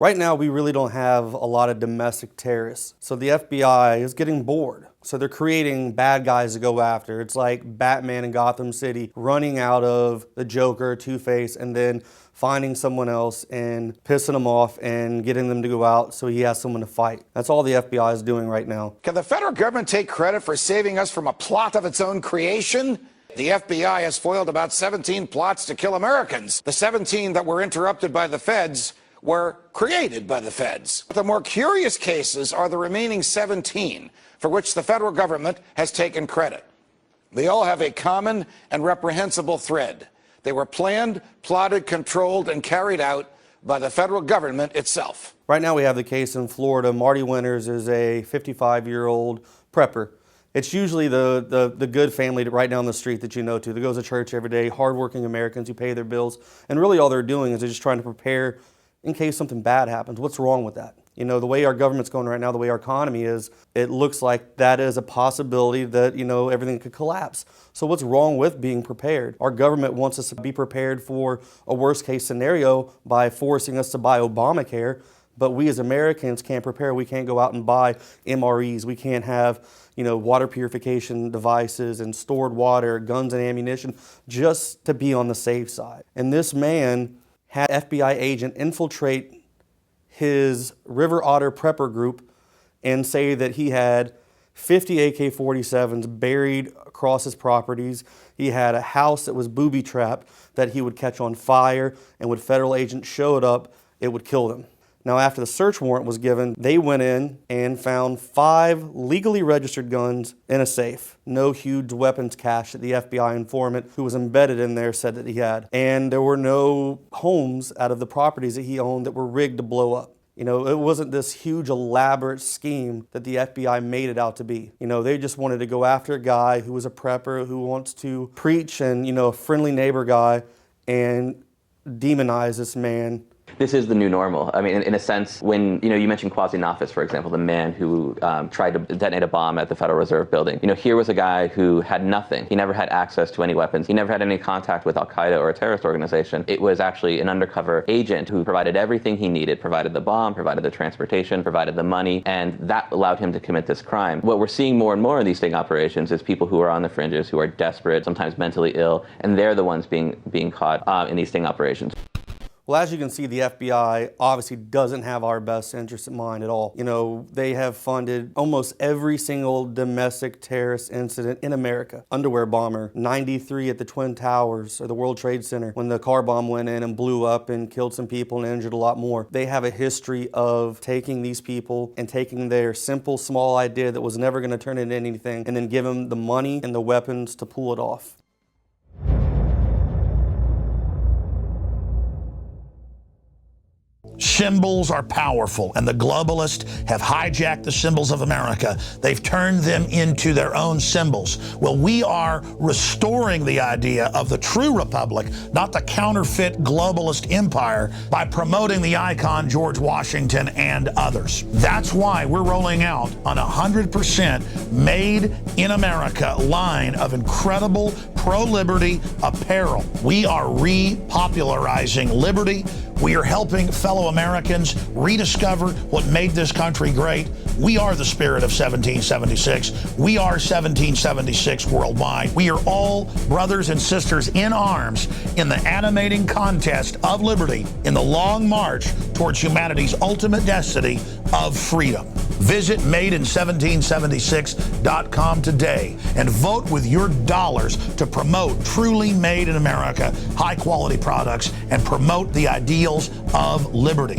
Right now, we really don't have a lot of domestic terrorists. So the FBI is getting bored. So they're creating bad guys to go after. It's like Batman in Gotham City running out of the Joker, Two-Face, and then finding someone else and pissing them off and getting them to go out so he has someone to fight. That's all the FBI is doing right now. Can the federal government take credit for saving us from a plot of its own creation? The FBI has foiled about 17 plots to kill Americans. The 17 that were interrupted by the feds were created by the feds. The more curious cases are the remaining 17 for which the federal government has taken credit. They all have a common and reprehensible thread. They were planned, plotted, controlled, and carried out by the federal government itself. Right now we have the case in Florida. Marty Winters is a 55-year-old prepper. It's usually the good family right down the street that you know that goes to church every day, hardworking Americans who pay their bills, and really all they're doing is they're just trying to prepare in case something bad happens. What's wrong with that? You know, the way our government's going right now, the way our economy is, it looks like that is a possibility that, you know, everything could collapse. So what's wrong with being prepared? Our government wants us to be prepared for a worst case scenario by forcing us to buy Obamacare, but we as Americans can't prepare. We can't go out and buy MREs. We can't have, you know, water purification devices and stored water, guns and ammunition, just to be on the safe side. And this man had an FBI agent infiltrate his River Otter prepper group and say that he had 50 AK-47s buried across his properties. He had a house that was booby-trapped that he would catch on fire, and when federal agents showed up, it would kill them. Now, after the search warrant was given, they went in and found 5 legally registered guns in a safe. No huge weapons cache that the FBI informant who was embedded in there said that he had. And there were no homes out of the properties that he owned that were rigged to blow up. You know, it wasn't this huge elaborate scheme that the FBI made it out to be. You know, they just wanted to go after a guy who was a prepper, who wants to preach and, you know, a friendly neighbor guy, and demonize this man. This is the new normal. I mean, in a sense, when, you know, you mentioned Quasi-Nafis, for example, the man who tried to detonate a bomb at the Federal Reserve building. You know, here was a guy who had nothing. He never had access to any weapons. He never had any contact with Al-Qaeda or a terrorist organization. It was actually an undercover agent who provided everything he needed, provided the bomb, provided the transportation, provided the money, and that allowed him to commit this crime. What we're seeing more and more in these sting operations is people who are on the fringes, who are desperate, sometimes mentally ill, and they're the ones being caught in these sting operations. Well, as you can see, the FBI obviously doesn't have our best interest in mind at all. You know, they have funded almost every single domestic terrorist incident in America. Underwear bomber, 93 at the Twin Towers or the World Trade Center, when the car bomb went in and blew up and killed some people and injured a lot more. They have a history of taking these people and taking their simple, small idea that was never going to turn into anything and then give them the money and the weapons to pull it off. Symbols are powerful, and the globalists have hijacked the symbols of America. They've turned them into their own symbols. Well, we are restoring the idea of the true republic, not the counterfeit globalist empire, by promoting the icon George Washington and others. That's why we're rolling out an 100% made in America line of incredible pro-liberty apparel. We are repopularizing liberty. We are helping fellow Americans rediscover what made this country great. We are the spirit of 1776. We are 1776 worldwide. We are all brothers and sisters in arms in the animating contest of liberty in the long march towards humanity's ultimate destiny of freedom. Visit madein1776.com today and vote with your dollars to promote truly made in America, high quality products, and promote the ideals of liberty.